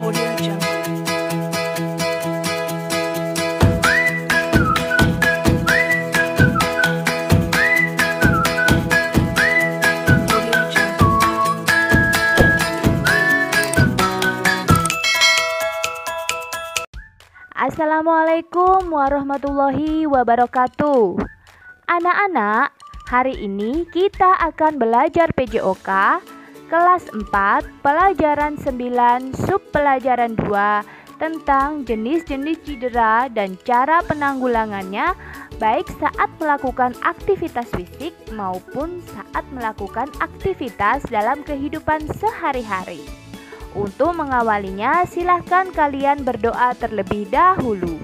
Audio Jungle. Audio Jungle. Assalamualaikum warahmatullahi wabarakatuh. Anak-anak, hari ini kita akan belajar PJOK kelas 4, pelajaran 9, sub pelajaran 2 tentang jenis-jenis cedera dan cara penanggulangannya baik saat melakukan aktivitas fisik maupun saat melakukan aktivitas dalam kehidupan sehari-hari. Untuk mengawalinya, silahkan kalian berdoa terlebih dahulu.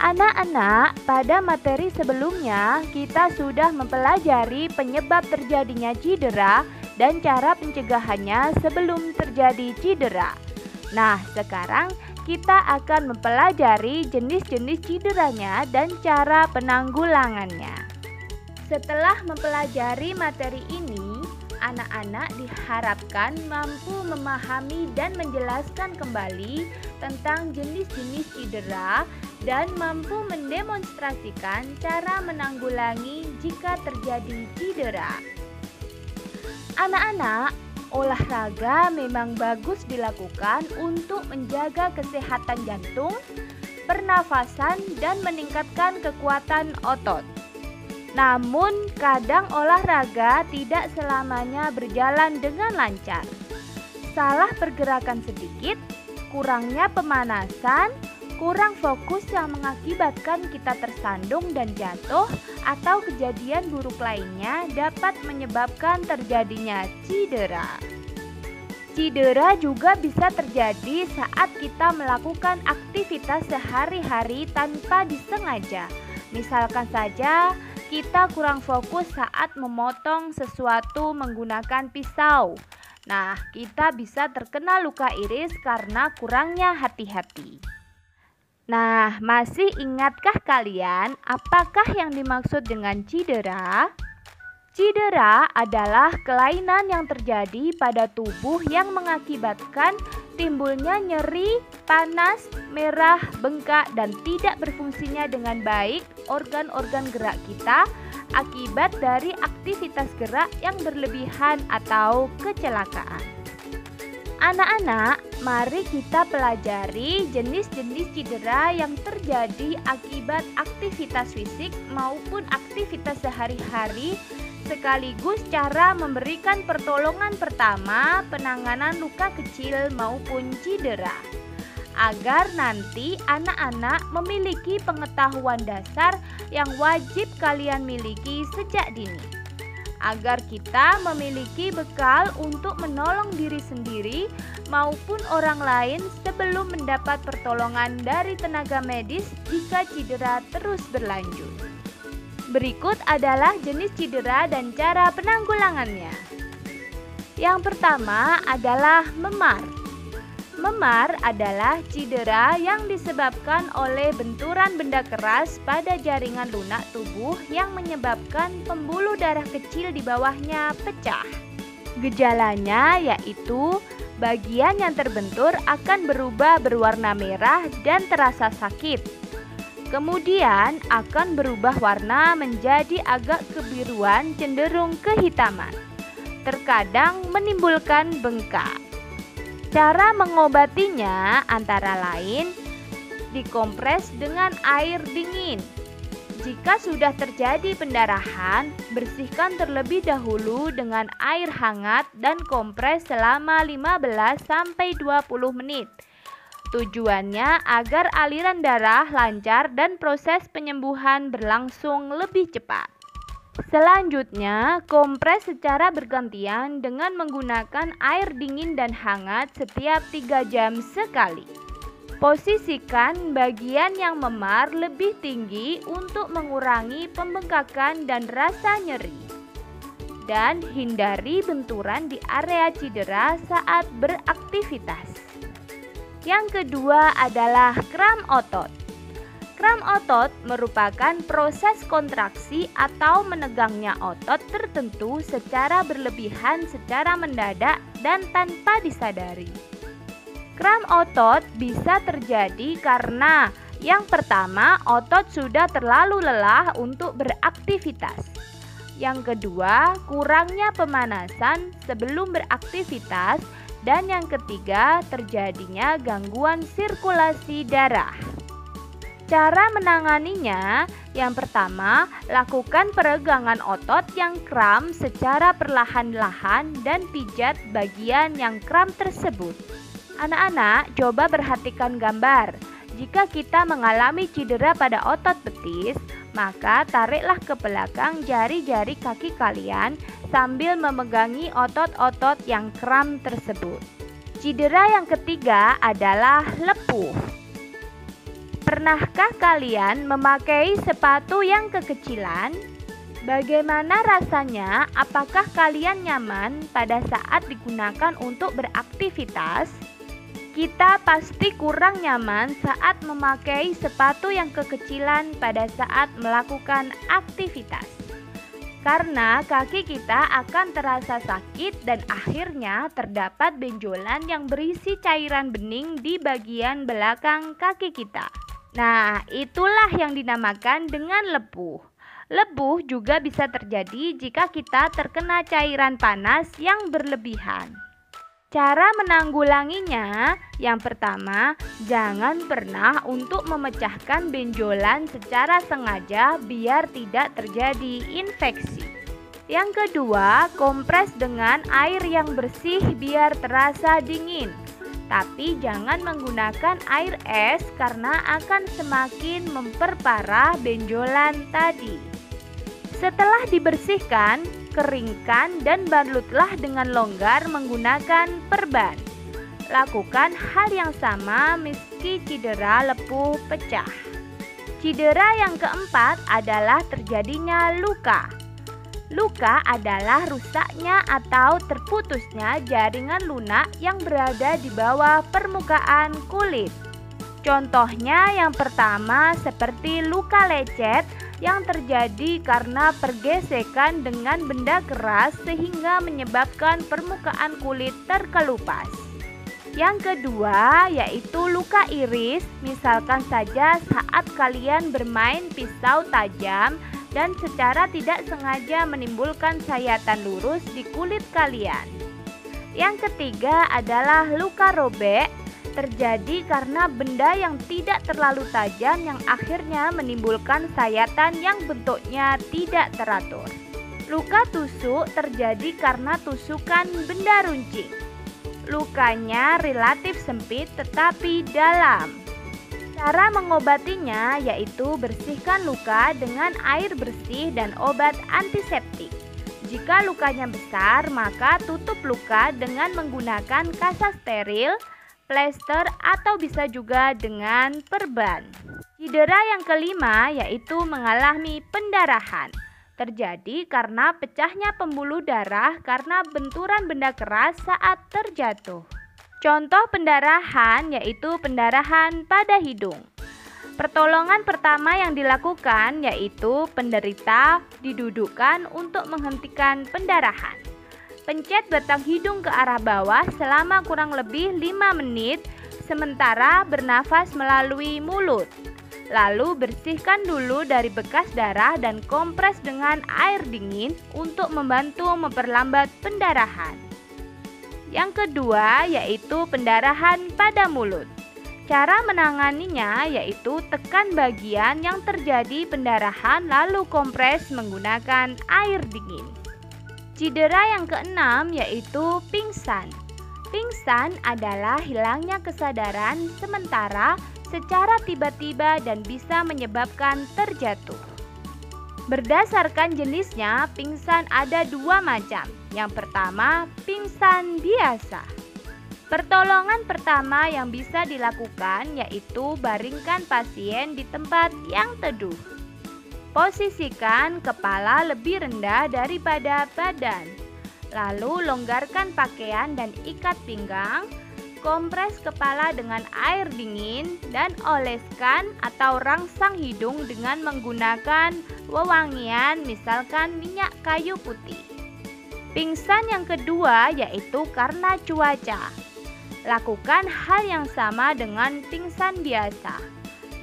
Anak-anak, pada materi sebelumnya kita sudah mempelajari penyebab terjadinya cedera dan cara pencegahannya sebelum terjadi cedera. Nah, sekarang kita akan mempelajari jenis-jenis cederanya dan cara penanggulangannya. Setelah mempelajari materi ini, anak-anak diharapkan mampu memahami dan menjelaskan kembali tentang jenis-jenis cedera dan mampu mendemonstrasikan cara menanggulangi jika terjadi cedera. Anak-anak, olahraga memang bagus dilakukan untuk menjaga kesehatan jantung, pernafasan, dan meningkatkan kekuatan otot. Namun, kadang olahraga tidak selamanya berjalan dengan lancar. Salah pergerakan sedikit, kurangnya pemanasan, kurang fokus yang mengakibatkan kita tersandung dan jatuh, atau kejadian buruk lainnya dapat menyebabkan terjadinya cedera. Cedera juga bisa terjadi saat kita melakukan aktivitas sehari-hari tanpa disengaja. Misalkan saja, kita kurang fokus saat memotong sesuatu menggunakan pisau. Nah, kita bisa terkena luka iris karena kurangnya hati-hati. Nah, masih ingatkah kalian apakah yang dimaksud dengan cedera? Cedera adalah kelainan yang terjadi pada tubuh yang mengakibatkan timbulnya nyeri, panas, merah, bengkak, dan tidak berfungsinya dengan baik organ-organ gerak kita akibat dari aktivitas gerak yang berlebihan atau kecelakaan. Anak-anak, mari kita pelajari jenis-jenis cedera yang terjadi akibat aktivitas fisik maupun aktivitas sehari-hari, sekaligus cara memberikan pertolongan pertama penanganan luka kecil maupun cedera, agar nanti anak-anak memiliki pengetahuan dasar yang wajib kalian miliki sejak dini, agar kita memiliki bekal untuk menolong diri sendiri maupun orang lain sebelum mendapat pertolongan dari tenaga medis jika cedera terus berlanjut. Berikut adalah jenis cedera dan cara penanggulangannya. Yang pertama adalah memar. Memar adalah cedera yang disebabkan oleh benturan benda keras pada jaringan lunak tubuh yang menyebabkan pembuluh darah kecil di bawahnya pecah. Gejalanya yaitu bagian yang terbentur akan berubah berwarna merah dan terasa sakit. Kemudian akan berubah warna menjadi agak kebiruan cenderung kehitaman. Terkadang menimbulkan bengkak. Cara mengobatinya antara lain dikompres dengan air dingin. Jika sudah terjadi pendarahan, bersihkan terlebih dahulu dengan air hangat dan kompres selama 15-20 menit. Tujuannya agar aliran darah lancar dan proses penyembuhan berlangsung lebih cepat. Selanjutnya, kompres secara bergantian dengan menggunakan air dingin dan hangat setiap 3 jam sekali. Posisikan bagian yang memar lebih tinggi untuk mengurangi pembengkakan dan rasa nyeri. Dan hindari benturan di area cedera saat beraktivitas. Yang kedua adalah kram otot. Kram otot merupakan proses kontraksi atau menegangnya otot tertentu secara berlebihan secara mendadak dan tanpa disadari. Kram otot bisa terjadi karena yang pertama, otot sudah terlalu lelah untuk beraktivitas. Yang kedua, kurangnya pemanasan sebelum beraktivitas. Dan yang ketiga, terjadinya gangguan sirkulasi darah. Cara menanganinya, yang pertama, lakukan peregangan otot yang kram secara perlahan-lahan dan pijat bagian yang kram tersebut. Anak-anak, coba perhatikan gambar. Jika kita mengalami cedera pada otot betis, maka tariklah ke belakang jari-jari kaki kalian sambil memegangi otot-otot yang kram tersebut. Cedera yang ketiga adalah lepuh. Pernahkah kalian memakai sepatu yang kekecilan? Bagaimana rasanya? Apakah kalian nyaman pada saat digunakan untuk beraktivitas? Kita pasti kurang nyaman saat memakai sepatu yang kekecilan pada saat melakukan aktivitas. Karena kaki kita akan terasa sakit dan akhirnya terdapat benjolan yang berisi cairan bening di bagian belakang kaki kita. Nah, itulah yang dinamakan dengan lepuh. Lepuh juga bisa terjadi jika kita terkena cairan panas yang berlebihan. Cara menanggulanginya, yang pertama, jangan pernah untuk memecahkan benjolan secara sengaja biar tidak terjadi infeksi. Yang kedua, kompres dengan air yang bersih biar terasa dingin. Tapi jangan menggunakan air es karena akan semakin memperparah benjolan tadi. Setelah dibersihkan, keringkan dan balutlah dengan longgar menggunakan perban. Lakukan hal yang sama meski cedera lepuh pecah. Cedera yang keempat adalah terjadinya luka. Luka adalah rusaknya atau terputusnya jaringan lunak yang berada di bawah permukaan kulit. Contohnya yang pertama seperti luka lecet yang terjadi karena pergesekan dengan benda keras sehingga menyebabkan permukaan kulit terkelupas. Yang kedua yaitu luka iris, misalkan saja saat kalian bermain pisau tajam dan secara tidak sengaja menimbulkan sayatan lurus di kulit kalian. Yang ketiga adalah luka robek, terjadi karena benda yang tidak terlalu tajam yang akhirnya menimbulkan sayatan yang bentuknya tidak teratur. Luka tusuk terjadi karena tusukan benda runcing. Lukanya relatif sempit tetapi dalam. Cara mengobatinya yaitu bersihkan luka dengan air bersih dan obat antiseptik. Jika lukanya besar, maka tutup luka dengan menggunakan kasa steril, plester atau bisa juga dengan perban. Cedera yang kelima yaitu mengalami pendarahan. Terjadi karena pecahnya pembuluh darah karena benturan benda keras saat terjatuh. Contoh pendarahan yaitu pendarahan pada hidung. Pertolongan pertama yang dilakukan yaitu penderita didudukkan untuk menghentikan pendarahan. Pencet batang hidung ke arah bawah selama kurang lebih 5 menit, sementara bernafas melalui mulut. Lalu bersihkan dulu dari bekas darah dan kompres dengan air dingin untuk membantu memperlambat pendarahan. Yang kedua yaitu pendarahan pada mulut. Cara menanganinya yaitu tekan bagian yang terjadi pendarahan lalu kompres menggunakan air dingin. Cedera yang keenam yaitu pingsan. Pingsan adalah hilangnya kesadaran sementara secara tiba-tiba dan bisa menyebabkan terjatuh. Berdasarkan jenisnya, pingsan ada 2 macam. Yang pertama, pingsan biasa. Pertolongan pertama yang bisa dilakukan yaitu baringkan pasien di tempat yang teduh. Posisikan kepala lebih rendah daripada badan. Lalu longgarkan pakaian dan ikat pinggang. Kompres kepala dengan air dingin dan oleskan atau rangsang hidung dengan menggunakan wewangian misalkan minyak kayu putih. Pingsan yang kedua yaitu karena cuaca. lakukan hal yang sama dengan pingsan biasa.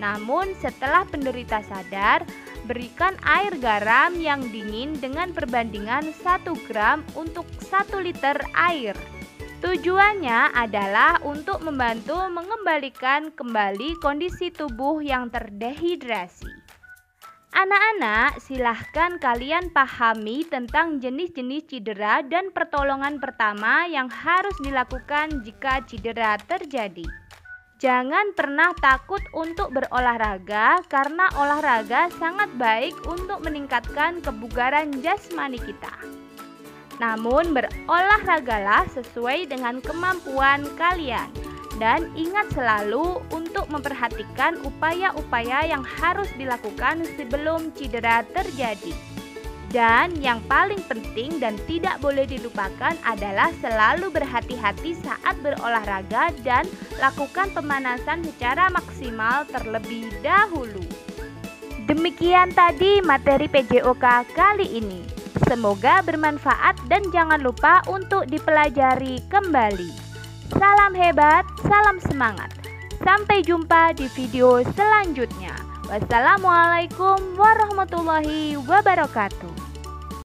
Namun setelah penderita sadar, berikan air garam yang dingin dengan perbandingan 1 gram untuk 1 liter air. Tujuannya adalah untuk membantu mengembalikan kembali kondisi tubuh yang terdehidrasi. Anak-anak, silahkan kalian pahami tentang jenis-jenis cedera dan pertolongan pertama yang harus dilakukan jika cedera terjadi. Jangan pernah takut untuk berolahraga karena olahraga sangat baik untuk meningkatkan kebugaran jasmani kita. Namun berolahragalah sesuai dengan kemampuan kalian dan ingat selalu untuk memperhatikan upaya-upaya yang harus dilakukan sebelum cedera terjadi. Dan yang paling penting dan tidak boleh dilupakan adalah selalu berhati-hati saat berolahraga dan lakukan pemanasan secara maksimal terlebih dahulu. Demikian tadi materi PJOK kali ini. Semoga bermanfaat dan jangan lupa untuk dipelajari kembali. Salam hebat, salam semangat. Sampai jumpa di video selanjutnya. Wassalamualaikum warahmatullahi wabarakatuh.